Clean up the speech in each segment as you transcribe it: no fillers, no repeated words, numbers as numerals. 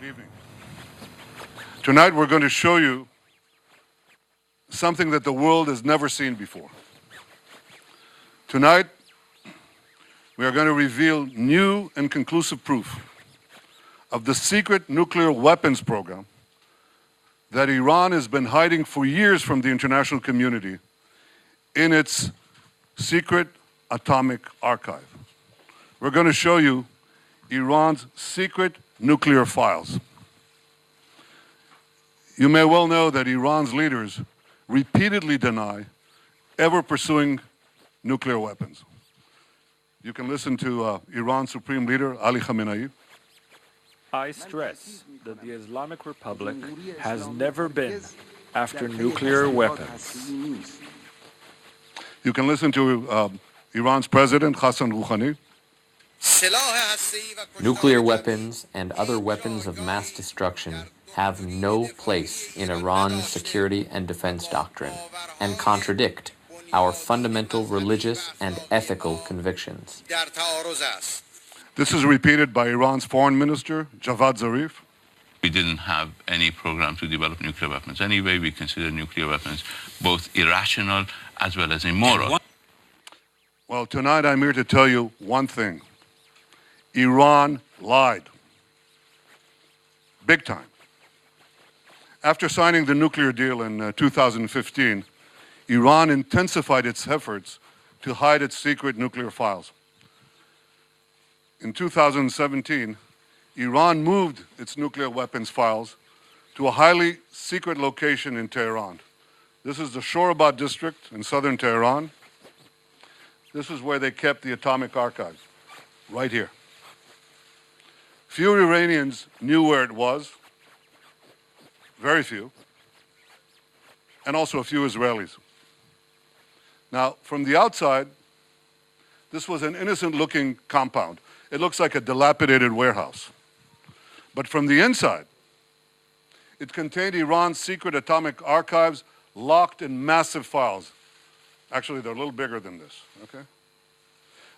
Good evening. Tonight we're going to show you something that the world has never seen before. Tonight we are going to reveal new and conclusive proof of the secret nuclear weapons program that Iran has been hiding for years from the international community in its secret atomic archive. We're going to show you Iran's secret nuclear files. You may well know that Iran's leaders repeatedly deny ever pursuing nuclear weapons. You can listen to Iran's Supreme Leader, Ali Khamenei. I stress that the Islamic Republic has never been after nuclear weapons. You can listen to Iran's President, Hassan Rouhani. Nuclear weapons and other weapons of mass destruction have no place in Iran's security and defense doctrine and contradict our fundamental religious and ethical convictions. This is repeated by Iran's Foreign Minister, Javad Zarif. We didn't have any program to develop nuclear weapons. Anyway, we consider nuclear weapons both irrational as well as immoral. Well, tonight I'm here to tell you one thing. Iran lied. Big time. After signing the nuclear deal in 2015, Iran intensified its efforts to hide its secret nuclear files. In 2017, Iran moved its nuclear weapons files to a highly secret location in Tehran. This is the Shorabad district in southern Tehran. This is where they kept the atomic archives, right here. Few Iranians knew where it was, very few, and also a few Israelis. Now, from the outside, this was an innocent-looking compound. It looks like a dilapidated warehouse. But from the inside, it contained Iran's secret atomic archives locked in massive files. Actually, they're a little bigger than this, okay?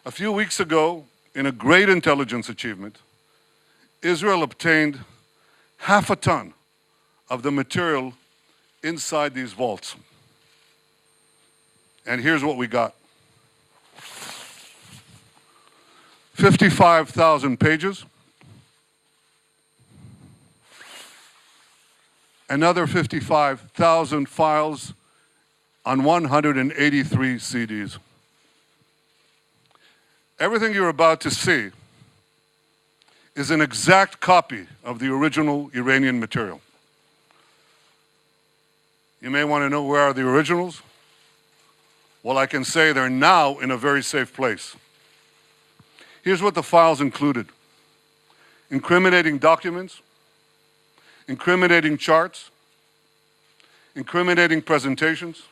A few weeks ago, in a great intelligence achievement, Israel obtained half a ton of the material inside these vaults. And here's what we got. 55,000 pages. Another 55,000 files on 183 CDs. Everything you're about to see is an exact copy of the original Iranian material. You may want to know where are the originals? Well, I can say they're now in a very safe place. Here's what the files included. Incriminating documents, incriminating charts, incriminating presentations,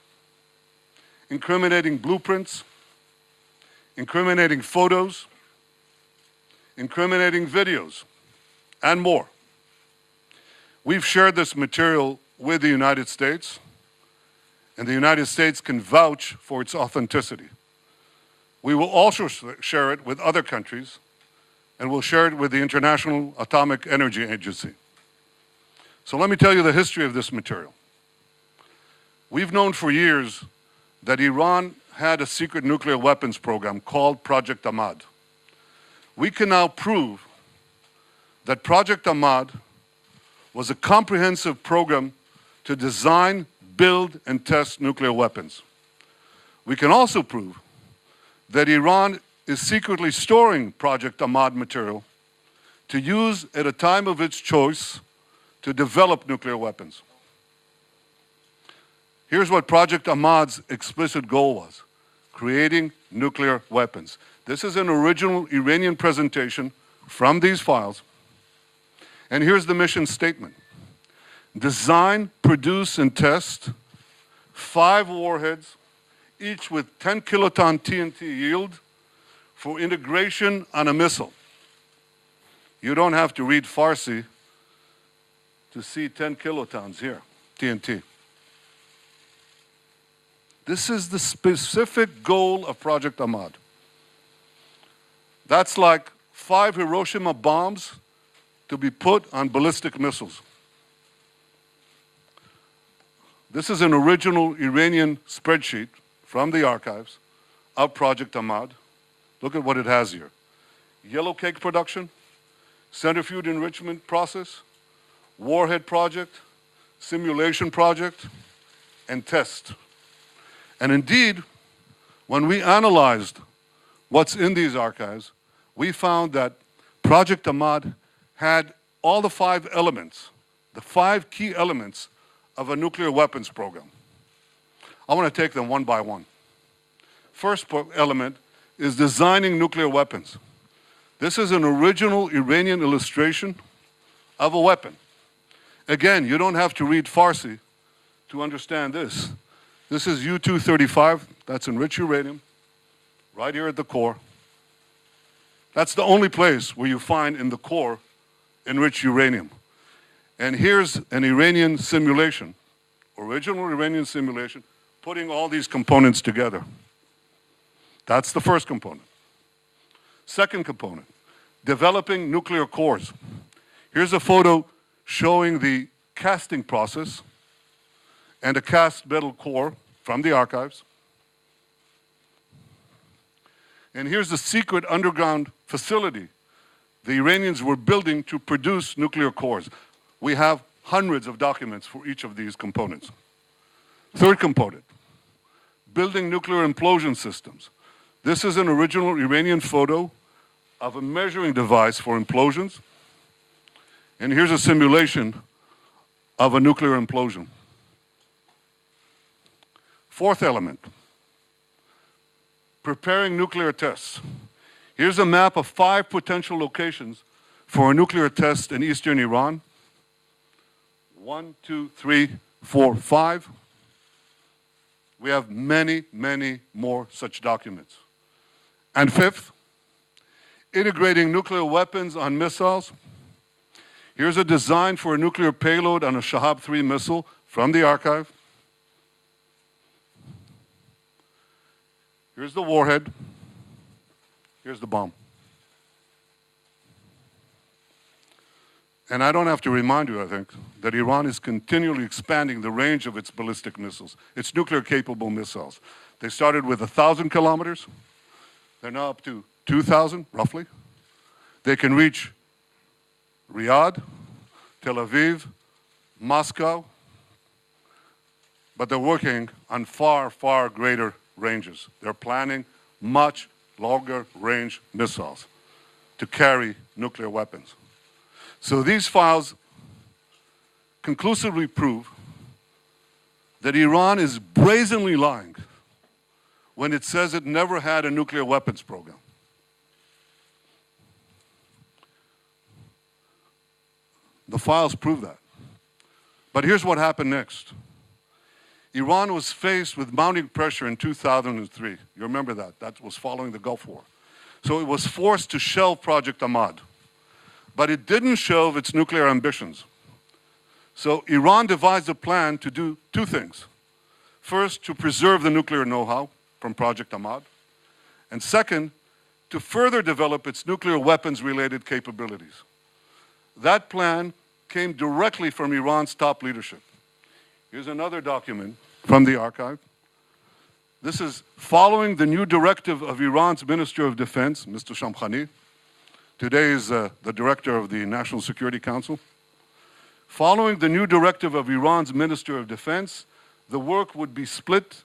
incriminating blueprints, incriminating photos, incriminating videos, and more. We've shared this material with the United States, and the United States can vouch for its authenticity. We will also share it with other countries, and we'll share it with the International Atomic Energy Agency. So let me tell you the history of this material. We've known for years that Iran had a secret nuclear weapons program called Project Ahmad. We can now prove that Project Ahmad was a comprehensive program to design, build, and test nuclear weapons. We can also prove that Iran is secretly storing Project Ahmad material to use at a time of its choice to develop nuclear weapons. Here's what Project Ahmad's explicit goal was: creating nuclear weapons. This is an original Iranian presentation from these files. And here's the mission statement: design, produce, and test 5 warheads, each with 10 kiloton TNT yield, for integration on a missile. You don't have to read Farsi to see 10 kilotons here, TNT. This is the specific goal of Project Ahmad. That's like 5 Hiroshima bombs to be put on ballistic missiles. This is an original Iranian spreadsheet from the archives of Project Ahmad. Look at what it has here. Yellow cake production, centrifuge enrichment process, warhead project, simulation project, and test. And indeed, when we analyzed what's in these archives, we found that Project Ahmad had all the 5 elements, the 5 key elements of a nuclear weapons program. I want to take them one by one. First element is designing nuclear weapons. This is an original Iranian illustration of a weapon. Again, you don't have to read Farsi to understand this. This is U-235, that's enriched uranium, right here at the core. That's the only place where you find in the core enriched uranium. And here's an Iranian simulation, original Iranian simulation, putting all these components together. That's the first component. Second component, developing nuclear cores. Here's a photo showing the casting process and a cast metal core from the archives. And here's the secret underground facility the Iranians were building to produce nuclear cores. We have hundreds of documents for each of these components. Third component, building nuclear implosion systems. This is an original Iranian photo of a measuring device for implosions. And here's a simulation of a nuclear implosion. Fourth element, preparing nuclear tests. Here's a map of 5 potential locations for a nuclear test in eastern Iran. 1, 2, 3, 4, 5. We have many, many more such documents. And fifth, integrating nuclear weapons on missiles. Here's a design for a nuclear payload on a Shahab-3 missile from the archive. Here's the warhead. Here's the bomb. And I don't have to remind you, I think, that Iran is continually expanding the range of its ballistic missiles, its nuclear-capable missiles. They started with 1,000 kilometers. They're now up to 2,000, roughly. They can reach Riyadh, Tel Aviv, Moscow, but they're working on far, far greater ranges. They're planning much longer range missiles to carry nuclear weapons. So these files conclusively prove that Iran is brazenly lying when it says it never had a nuclear weapons program. The files prove that. But here's what happened next. Iran was faced with mounting pressure in 2003. You remember that. That was following the Gulf War. So it was forced to shelve Project Ahmad. But it didn't shelve its nuclear ambitions. So Iran devised a plan to do 2 things. First, to preserve the nuclear know-how from Project Ahmad. And second, to further develop its nuclear weapons-related capabilities. That plan came directly from Iran's top leadership. Here's another document from the archive. This is following the new directive of Iran's Minister of Defense, Mr. Shamkhani. Today is the director of the National Security Council. Following the new directive of Iran's Minister of Defense, the work would be split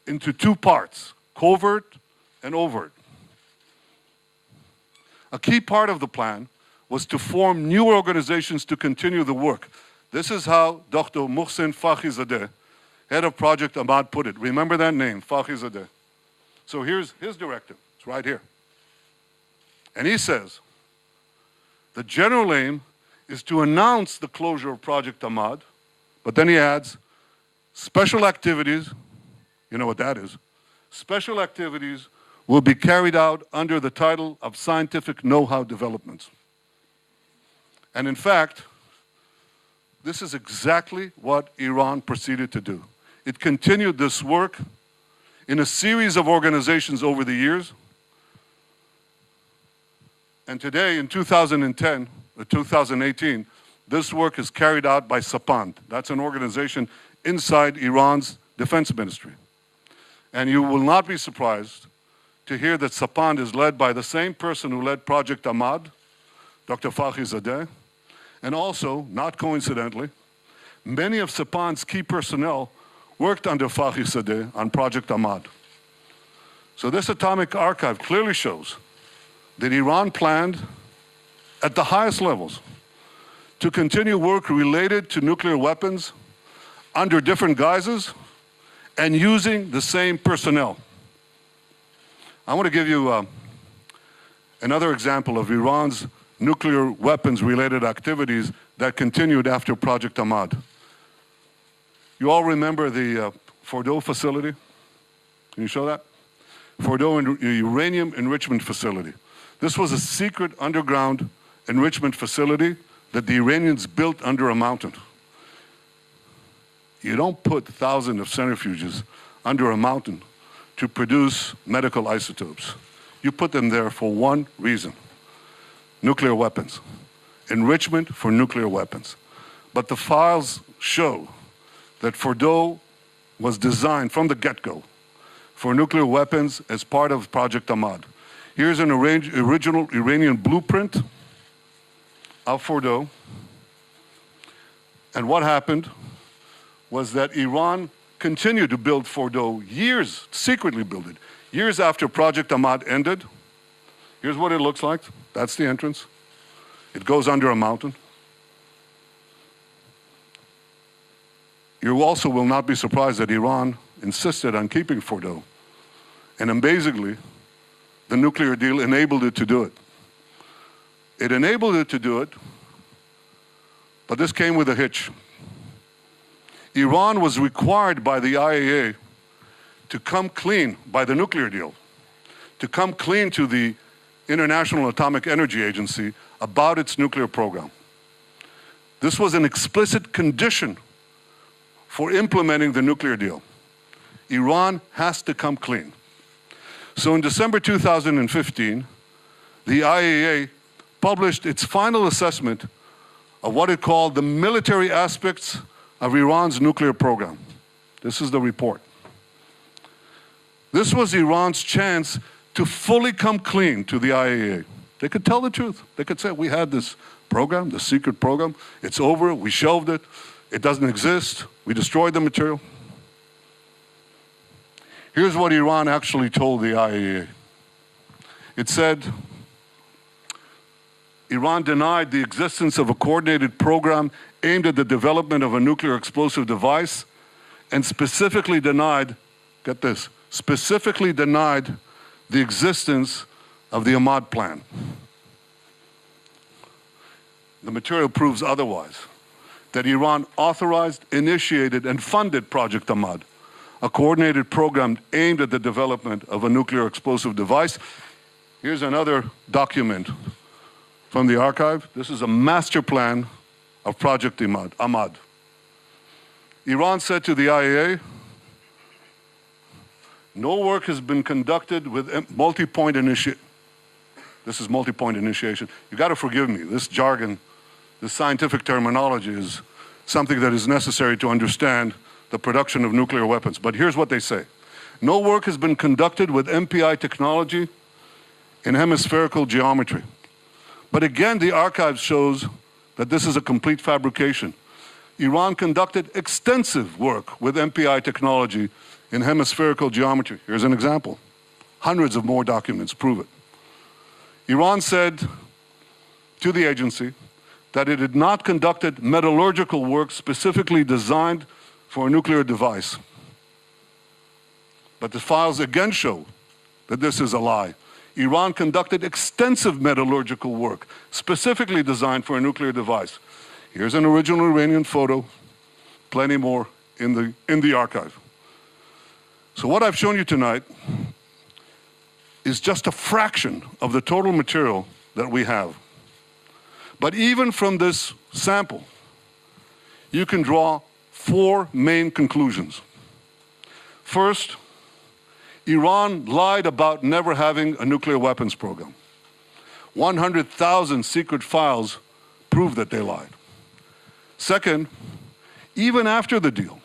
into 2 parts, covert and overt. A key part of the plan was to form new organizations to continue the work. This is how Dr. Mohsen Fakhrizadeh, head of Project Ahmad, put it. Remember that name, Fakhrizadeh. So here's his directive. It's right here. And he says, the general aim is to announce the closure of Project Ahmad, but then he adds, special activities, you know what that is, special activities will be carried out under the title of scientific know-how developments. And in fact, this is exactly what Iran proceeded to do. It continued this work in a series of organizations over the years. And today, in 2010, 2018, this work is carried out by Sapand. That's an organization inside Iran's defense ministry. And you will not be surprised to hear that Sapand is led by the same person who led Project Ahmad, Dr. Fakhrizadeh, and also, not coincidentally, many of Sapand's key personnel worked under Fakhrizadeh on Project Ahmad. So this atomic archive clearly shows that Iran planned at the highest levels to continue work related to nuclear weapons under different guises and using the same personnel. I want to give you another example of Iran's nuclear weapons-related activities that continued after Project Ahmad. You all remember the Fordow facility? Can you show that? Fordow uranium enrichment facility. This was a secret underground enrichment facility that the Iranians built under a mountain. You don't put thousands of centrifuges under a mountain to produce medical isotopes. You put them there for one reason: nuclear weapons, enrichment for nuclear weapons. But the files show that Fordow was designed from the get-go for nuclear weapons as part of Project Ahmad. Here's an original Iranian blueprint of Fordow. And what happened was that Iran continued to build Fordow years, secretly build it, years after Project Ahmad ended. Here's what it looks like. That's the entrance. It goes under a mountain. You also will not be surprised that Iran insisted on keeping Fordow. And amazingly, the nuclear deal enabled it to do it. It enabled it to do it, but this came with a hitch. Iran was required by the IAEA to come clean, by the nuclear deal, to come clean to the International Atomic Energy Agency about its nuclear program. This was an explicit condition for implementing the nuclear deal. Iran has to come clean. So in December 2015, the IAEA published its final assessment of what it called the military aspects of Iran's nuclear program. This is the report. This was Iran's chance to fully come clean to the IAEA. They could tell the truth. They could say, we had this program, the secret program, it's over, we shelved it, it doesn't exist, we destroyed the material. Here's what Iran actually told the IAEA. It said, Iran denied the existence of a coordinated program aimed at the development of a nuclear explosive device, and specifically denied, get this, specifically denied the existence of the Ahmad plan. The material proves otherwise, that Iran authorized, initiated, and funded Project Ahmad, a coordinated program aimed at the development of a nuclear explosive device. Here's another document from the archive. This is a master plan of Project Ahmad. Iran said to the IAEA, no work has been conducted with multi-point initiation. This is multi-point initiation. You got to forgive me. This jargon, this scientific terminology is something that is necessary to understand the production of nuclear weapons. But here's what they say. No work has been conducted with MPI technology in hemispherical geometry. But again, the archive shows that this is a complete fabrication. Iran conducted extensive work with MPI technology in hemispherical geometry. Here's an example. Hundreds of more documents prove it. Iran said to the agency that it had not conducted metallurgical work specifically designed for a nuclear device. But the files again show that this is a lie. Iran conducted extensive metallurgical work specifically designed for a nuclear device. Here's an original Iranian photo, plenty more in the archive. So what I've shown you tonight is just a fraction of the total material that we have. But even from this sample, you can draw four main conclusions. First, Iran lied about never having a nuclear weapons program. 100,000 secret files prove that they lied. Second, even after the deal,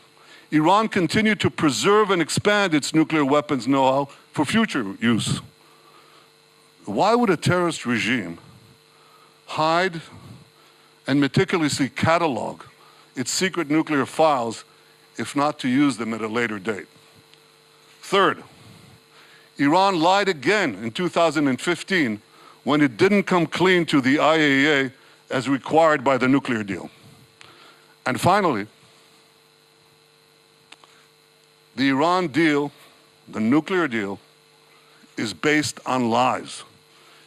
Iran continued to preserve and expand its nuclear weapons know-how for future use. Why would a terrorist regime hide and meticulously catalog its secret nuclear files if not to use them at a later date? Third, Iran lied again in 2015 when it didn't come clean to the IAEA as required by the nuclear deal. And finally, the Iran deal, the nuclear deal, is based on lies.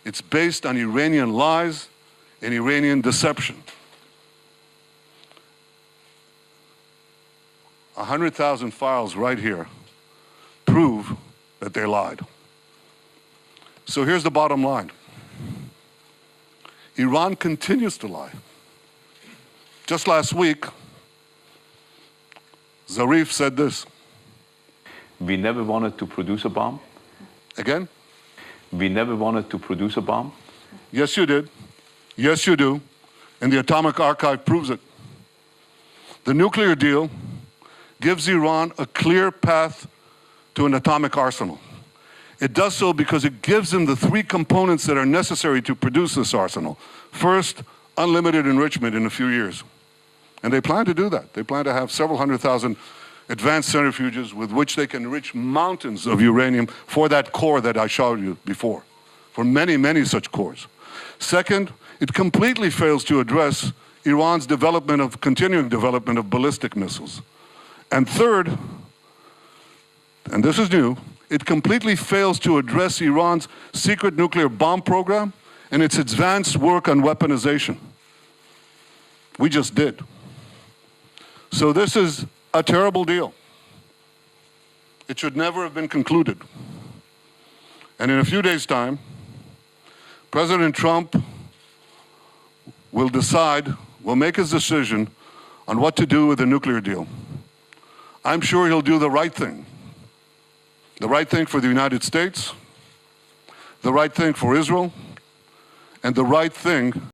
It's based on Iranian lies and Iranian deception. 100,000 files right here prove that they lied. So here's the bottom line. Iran continues to lie. Just last week, Zarif said this. We never wanted to produce a bomb. Again? We never wanted to produce a bomb. Yes, you did. Yes, you do. And the Atomic Archive proves it. The nuclear deal gives Iran a clear path to an atomic arsenal. It does so because it gives them the three components that are necessary to produce this arsenal. First, unlimited enrichment in a few years. And they plan to do that. They plan to have several 100,000 advanced centrifuges with which they can enrich mountains of uranium for that core that I showed you before, for many, many such cores. Second, it completely fails to address Iran's continuing development of ballistic missiles. And third, and this is new, it completely fails to address Iran's secret nuclear bomb program and its advanced work on weaponization. We just did. So this is a terrible deal. It should never have been concluded. And in a few days' time, President Trump will make his decision on what to do with the nuclear deal. I'm sure he'll do the right thing. The right thing for the United States, the right thing for Israel, and the right thing